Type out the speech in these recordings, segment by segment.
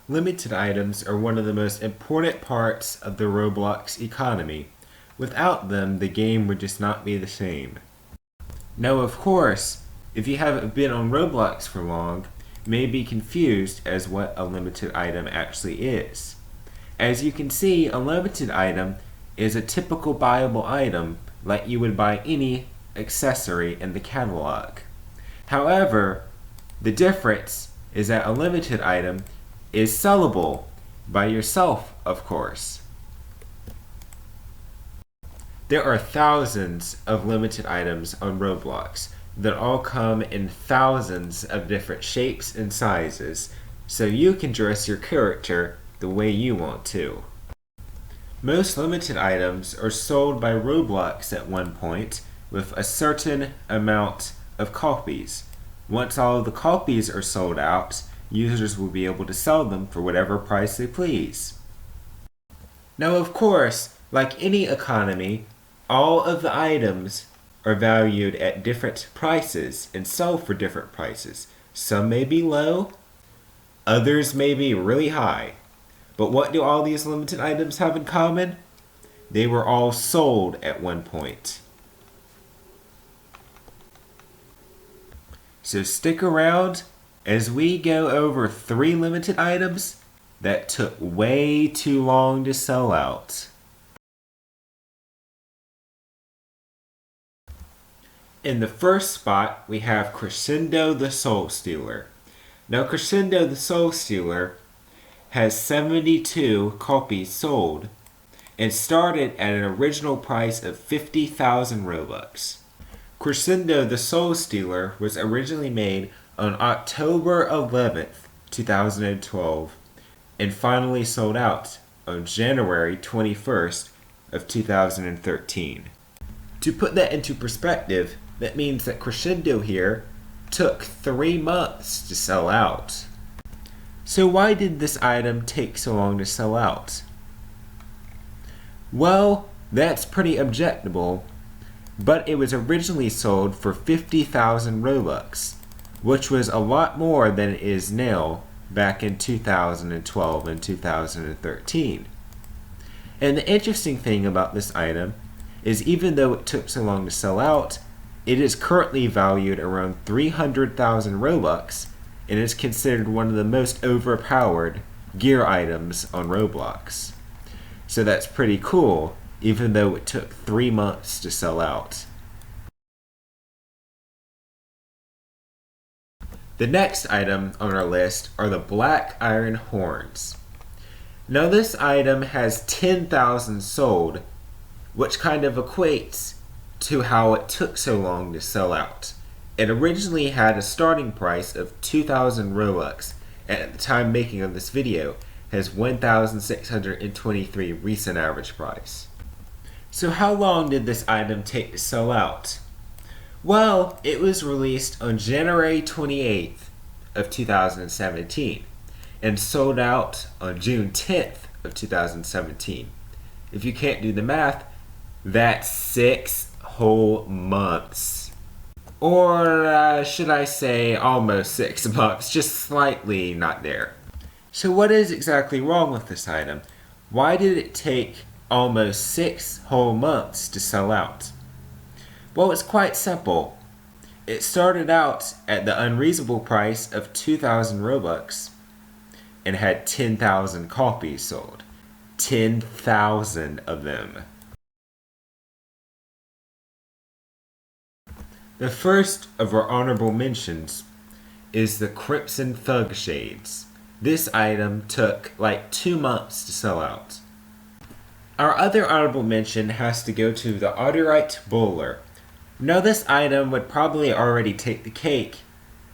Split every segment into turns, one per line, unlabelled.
Limited items are one of the most important parts of the Roblox economy. Without them, the game would just not be the same. Now, of course, if you haven't been on Roblox for long, you may be confused as what a limited item actually is. As you can see, a limited item is a typical buyable item like you would buy any accessory in the catalog. However, the difference is that a limited item is sellable by yourself, of course. There are thousands of limited items on Roblox that all come in thousands of different shapes and sizes, so you can dress your character the way you want to. Most limited items are sold by Roblox at one point with a certain amount of copies. Once all of the copies are sold out, users will be able to sell them for whatever price they please. Now, of course, like any economy, all of the items are valued at different prices and sold for different prices. Some may be low, others may be really high. But what do all these limited items have in common? They were all sold at one point. So stick around as we go over 3 limited items that took way too long to sell out. In the first spot, we have Crescendo the Soul Stealer. Now, Crescendo the Soul Stealer has 72 copies sold and started at an original price of 50,000 Robux. Crescendo the Soul Stealer was originally made on October 11th, 2012 and finally sold out on January 21st of 2013. To put that into perspective, that means that Crescendo here took 3 months to sell out. So why did this item take so long to sell out? Well, that's pretty objectable, but it was originally sold for 50,000 Robux, which was a lot more than it is now back in 2012 and 2013. And the interesting thing about this item is even though it took so long to sell out, it is currently valued around 300,000 Robux and is considered one of the most overpowered gear items on Roblox. So that's pretty cool, even though it took 3 months to sell out. The next item on our list are the Black Iron Horns. Now this item has 10,000 sold, which kind of equates to how it took so long to sell out. It originally had a starting price of 2,000 Robux, and at the time making of this video has 1,623 recent average price. So how long did this item take to sell out? Well, it was released on January 28th of 2017 and sold out on June 10th of 2017. If you can't do the math, that's 6 whole months. Or should I say almost 6 months, just slightly not there. So what is exactly wrong with this item? Why did it take almost 6 whole months to sell out? Well, it's quite simple. It started out at the unreasonable price of 2,000 Robux and had 10,000 copies sold. 10,000 of them. The first of our honorable mentions is the Crimson Thug Shades. This item took like 2 months to sell out. Our other honorable mention has to go to the Autorite Bowler. Now this item would probably already take the cake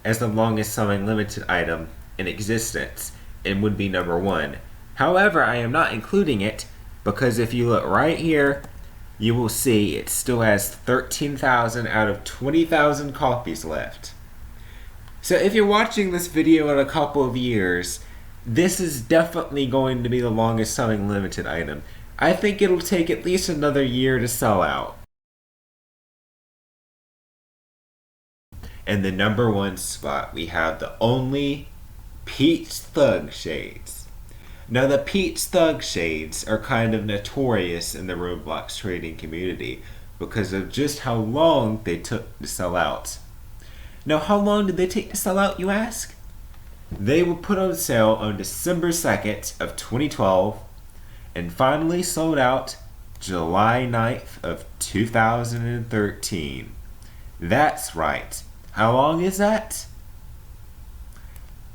as the longest selling limited item in existence and would be number 1. However, I am not including it because if you look right here, you will see it still has 13,000 out of 20,000 copies left. So if you're watching this video in a couple of years, this is definitely going to be the longest selling limited item. I think it'll take at least another year to sell out. In the number 1 spot, we have the only Peach Thug Shades. Now, the Peach Thug Shades are kind of notorious in the Roblox trading community because of just how long they took to sell out. Now, how long did they take to sell out, you ask? They were put on sale on December 2nd of 2012 and finally sold out July 9th of 2013. That's right. How long is that?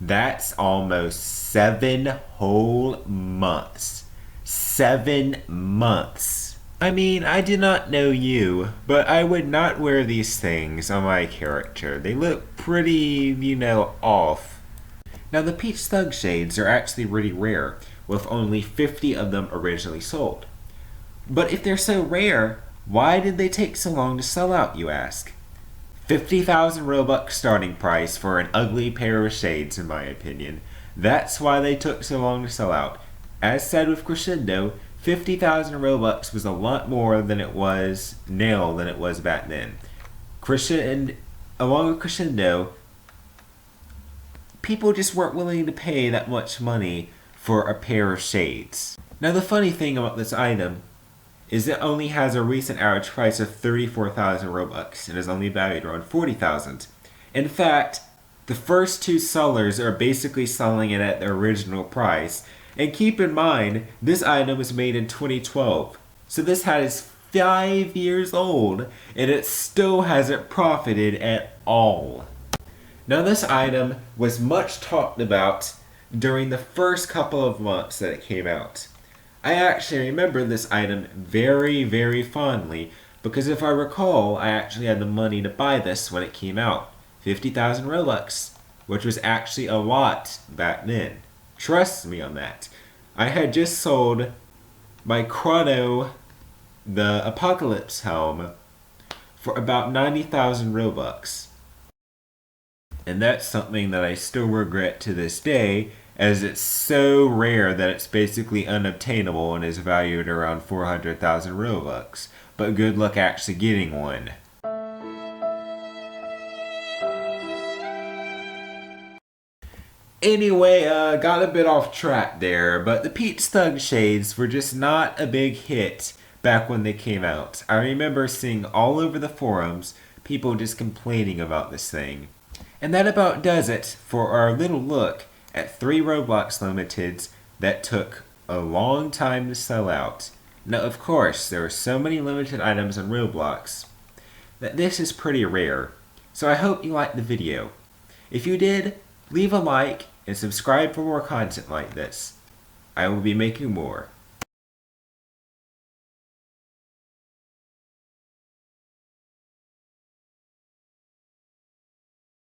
That's almost 7 whole months. 7 months. I mean, I do not know you, but I would not wear these things on my character. They look pretty, off. Now, the Peach Thug Shades are actually really rare, with only 50 of them originally sold. But if they're so rare, why did they take so long to sell out, you ask? 50,000 Robux starting price for an ugly pair of shades, in my opinion. That's why they took so long to sell out. As said with Crescendo, 50,000 Robux was a lot more than it was now than it was back then. Along with Crescendo, people just weren't willing to pay that much money for a pair of shades. Now, the funny thing about this item is it only has a recent average price of 34,000 Robux and is only valued around 40,000. In fact, the first two sellers are basically selling it at the original price. And keep in mind, this item was made in 2012. So this hat is 5 years old and it still hasn't profited at all. Now, this item was much talked about during the first couple of months that it came out. I actually remember this item very, very fondly because if I recall, I actually had the money to buy this when it came out. 50,000 Robux, which was actually a lot back then. Trust me on that. I had just sold my Chrono, the Apocalypse Helm, for about 90,000 Robux. And that's something that I still regret to this day, as it's so rare that it's basically unobtainable and is valued around 400,000 Robux. But good luck actually getting one. Anyway, got a bit off track there, but the Peach Thug Shades were just not a big hit back when they came out. I remember seeing all over the forums people just complaining about this thing. And that about does it for our little look at 3 Roblox Limiteds that took a long time to sell out. Now, of course, there are so many limited items on Roblox that this is pretty rare. So I hope you liked the video. If you did, leave a like and subscribe for more content like this. I will be making more.